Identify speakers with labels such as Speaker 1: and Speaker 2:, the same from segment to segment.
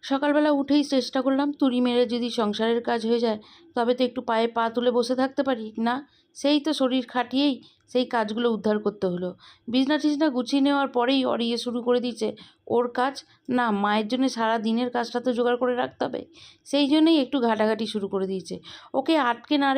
Speaker 1: সকালবেলা উঠেই চেষ্টা করলাম তুড়ি মেরে যদি সংসারের কাজ হয়ে যায় তবে তো একটু পায়ে পা তুলে বসে থাকতে পারি না। সেই তো শরীর খাটিয়েই সেই কাজগুলো উদ্ধার করতে হলো। বিছনা টিছনা গুছিয়ে নেওয়ার পরেই ইয়ে শুরু করে দিয়েছে ওর কাজ। না, মায়ের জন্য সারা দিনের কাজটা তো জোগাড় করে রাখতে হবে, সেই জন্যই একটু ঘাটাঘাটি শুরু করে দিয়েছে। ওকে আটকে না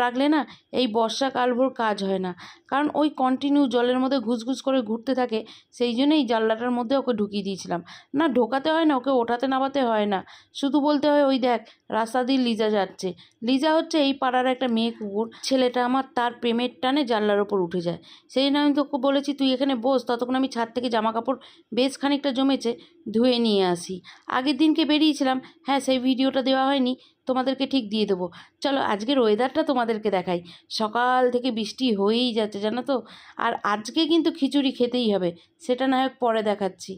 Speaker 1: রাখলে না এই বর্ষাকালভর কাজ হয় না, কারণ ওই কন্টিনিউ জলের মধ্যে ঘুসঘুস করে ঘুরতে থাকে। সেই জন্যই জানলাটার মধ্যে ওকে ঢুকিয়ে দিয়েছিলাম। না ঢোকাতে হয় না, ওকে ওঠাতে নামাতে হয় না, শুধু বলতে হয় ওই দেখ রাস্তা দিয়ে লিজা যাচ্ছে। লিজা হচ্ছে এই পাড়ার একটা মেয়ে কুকুর। ছেলেটা আমার তার প্রেমের টানে জানলার ওপর উঠে যায়। সেই জন্য আমি তোকে বলেছি তুই এখানে বস, ততক্ষণ আমি ছাদ থেকে জামা কাপড় বেশ খানিকটা জমেছে ধুয়ে নিয়ে আসি। আগের দিনকে বেরিয়েছিলাম, হ্যাঁ সেই ভিডিওটা দেওয়া হয়নি, তোমাদেরকে ঠিক দিয়ে দেবো। চলো আজকের ওয়েদারটা তোমাদেরকে দেখাই। সকাল থেকে বৃষ্টি হয়েই যাচ্ছে জানো তো। আর আজকে কিন্তু খিচুড়ি খেতেই হবে, সেটা না হয় পরে দেখাচ্ছি।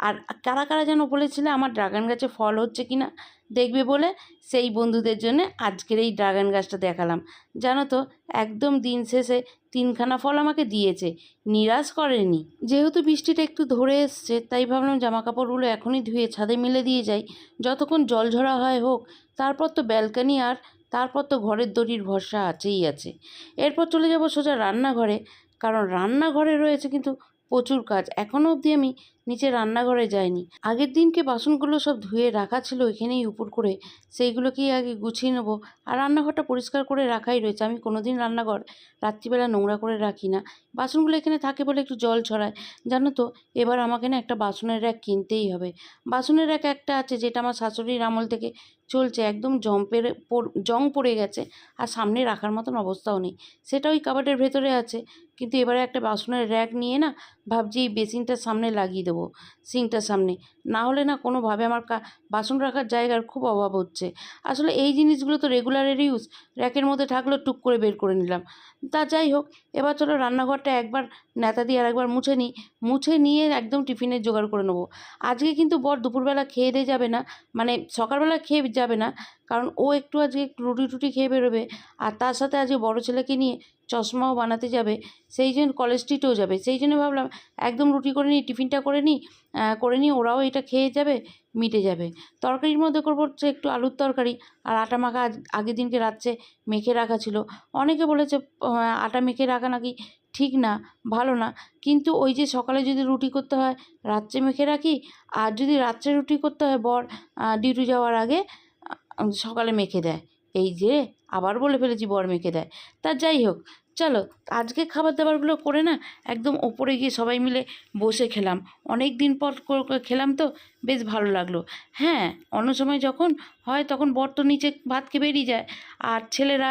Speaker 1: আর কারা কারা যেন বলেছিলে আমার ড্রাগন গাছে ফল হচ্ছে কি না দেখবে বলে, সেই বন্ধুদের জন্য আজকের এই ড্রাগন গাছটা দেখালাম। জানো তো একদম দিন শেষে 3খানা ফল আমাকে দিয়েছে, নিরাশ করেনি। যেহেতু বৃষ্টিটা একটু ধরে এসছে তাই ভাবলাম জামা কাপড়গুলো এখনই ধুয়ে ছাদে মেলে দিয়ে যাই, যতক্ষণ জল ঝরা হয় হোক। তারপর তো ব্যালকনি আর তারপর তো ঘরের দড়ির ভরসা আছেই আছে। এরপর চলে যাব সোজা রান্নাঘরে, কারণ রান্নাঘরে রয়েছে কিন্তু প্রচুর কাজ। এখনও অবধি আমি নিচে রান্নাঘরে যাইনি। আগের দিনকে বাসনগুলো সব ধুয়ে রাখা ছিল এখানেই উপর করে, সেইগুলোকেই আগে গুছিয়ে নেবো। আর রান্নাঘরটা পরিষ্কার করে রাখাই রয়েছে, আমি কোনোদিন রান্নাঘর রাত্রিবেলা নোংরা করে রাখি না। বাসনগুলো এখানে থাকে বলে একটু জল ছড়ায়। জানো তো এবার আমাকে না একটা বাসনের র্যাক কিনতেই হবে। বাসনের র্যাক একটা আছে যেটা আমার শাশুড়ির আমল থেকে চলছে, একদম জং পড়ে গেছে আর সামনে রাখার মতন অবস্থাও নেই, সেটা ওই কাবার্ডের ভেতরে আছে। কিন্তু এবারে একটা বাসনের র্যাক নিয়ে না ভাবছি এই বেসিনটার সামনে লাগিয়ে দেবো, সিঙ্কটার সামনে। না হলে না কোনোভাবে আমার বাসন রাখার জায়গার খুব অভাব হচ্ছে। আসলে এই জিনিসগুলো তো রেগুলারের ইউজ, র্যাকের মধ্যে থাকলেও টুক করে বের করে নিলাম। তা যাই হোক, এবার চলো রান্নাঘরটা একবার নেতা দিয়ে আর একবার মুছে নিই। মুছে নিয়ে একদম টিফিনের জোগাড় করে নেবো। আজকে কিন্তু বর দুপুরবেলা খেয়ে দিয়ে যাবে না, মানে সকালবেলা খেয়ে যাবে না, কারণ ও একটু আজকে রুটি টুটি খেয়ে বেরোবে। আর তার সাথে আজকে বড় ছেলেকে নিয়ে চশমাও বানাতে যাবে, সেই জন্য কলেজ স্ট্রিটেও যাবে। সেই জন্য ভাবলাম একদম রুটি করে নিই, টিফিনটা করে নিই, ওরাও এটা খেয়ে যাবে, মিটে যাবে। তরকারির মধ্যে করবো হচ্ছে একটু আলুর তরকারি। আর আটা মাখা আগের দিনকে রাত্রে মেখে রাখা ছিল। অনেকে বলেছে আটা মেখে রাখা নাকি ঠিক না, ভালো না। কিন্তু ওই যে সকালে যদি রুটি করতে হয় রাত্রে মেখে রাখি, আর যদি রাত্রে রুটি করতে হয় বর ডিউটি যাওয়ার আগে সকালে মেখে দেয়। এই যে আবার বলে ফেলেছি বর মেখে দেয়। তা যাই হোক, চলো আজকে খাবার দাবারগুলো করে না একদম ওপরে গিয়ে সবাই মিলে বসে খেলাম। অনেক দিন পর খেলাম তো বেশ ভালো লাগলো। হ্যাঁ, অন্য সময় যখন হয় তখন বর তো নিচে ভাত খেয়ে বেরিয়ে যায় আর ছেলেরা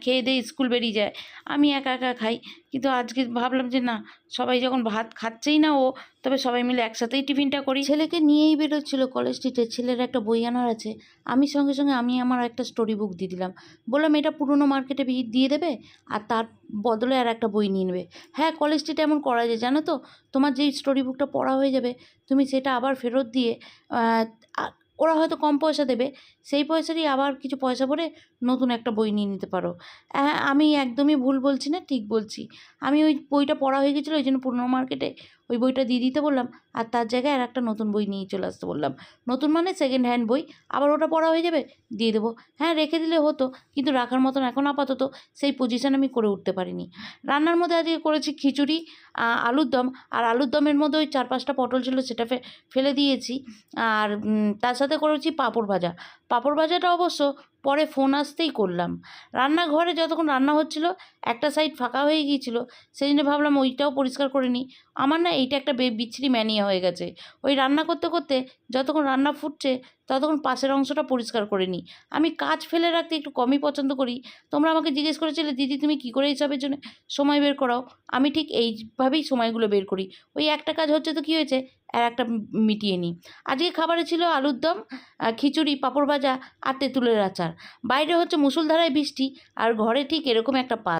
Speaker 1: খেয়ে দিয়ে স্কুল বেরিয়ে যায়, আমি একা একা খাই। কিন্তু আজকে ভাবলাম যে না, সবাই যখন ভাত খাচ্ছেই না ও, তবে সবাই মিলে একসাথেই টিফিনটা করি। ছেলেকে নিয়েই বেরোচ্ছিল কলেজ স্ট্রিটে, ছেলের একটা বই আনার আছে। আমি সঙ্গে সঙ্গে আমার একটা স্টোরি বুক দিয়ে দিলাম, বললাম এটা পুরনো মার্কেটে দিয়ে দেবে আর তার বদলে আর একটা বই নিয়ে নেবে। হ্যাঁ, কলেজ স্ট্রিটে এমন করা যায় জানো তো, তোমার যেই স্টোরি বুকটা পড়া হয়ে যাবে তুমি সেটা আবার ফেরত দিয়ে ওরা হয়তো কম পয়সা দেবে, সেই পয়সারই আবার কিছু পয়সা ভরে নতুন একটা বই নিয়ে নিতে পারো। হ্যাঁ, আমি একদমই ভুল বলছি না, ঠিক বলছি। আমি ওই বইটা পড়া হয়ে গেছিলো, ওই জন্য পুরনো মার্কেটে ওই বইটা দিয়ে দিতে বললাম আর তার জায়গায় আর একটা নতুন বই নিয়ে চলে আসতে বললাম। নতুন মানে সেকেন্ড হ্যান্ড বই, আবার ওটা পড়া হয়ে যাবে, দিয়ে দেবো। হ্যাঁ, রেখে দিলে হতো, কিন্তু রাখার মতন এখন আপাতত সেই পজিশন আমি করে উঠতে পারিনি। রান্নার মধ্যে আজকে করেছি খিচুড়ি, আলুর দম। আর আলুর দমের মধ্যে ওই 4-5টা পটল ছিল, সেটা ফেলে দিয়েছি। আর তার সাথে করেছি পাঁপড় ভাজা। পাঁপড় ভাজাটা অবশ্য পরে ফোন আসতেই করলাম। রান্নাঘরে যতক্ষণ রান্না হচ্ছিল একটা সাইড ফাঁকা হয়ে গিয়েছিলো, সেই জন্য ভাবলাম ওইটাও পরিষ্কার করে নিই। আমার না এইটা একটা বিচ্ছিরি ম্যানিয়া হয়ে গেছে, ওই রান্না করতে করতে যতক্ষণ রান্না ফুটছে ততক্ষণ পাশের অংশটা পরিষ্কার করে নিই। আমি কাজ ফেলে রাখতে একটু কমই পছন্দ করি। তোমরা আমাকে জিজ্ঞেস করেছিলে দিদি তুমি কী করে এইসবের জন্য সময় বের করাও, আমি ঠিক এইভাবেই সময়গুলো বের করি। ওই একটা কাজ হচ্ছে তো কী হয়েছে, আর একটা মিটিয়ে নিই। আজকে খাবারে ছিল আলুর দম, খিচুড়ি, পাঁপড় ভাজা আর তেঁতুলের আচার। বাইরে হচ্ছে মুষলধারায় বৃষ্টি আর ঘরে ঠিক এরকম একটা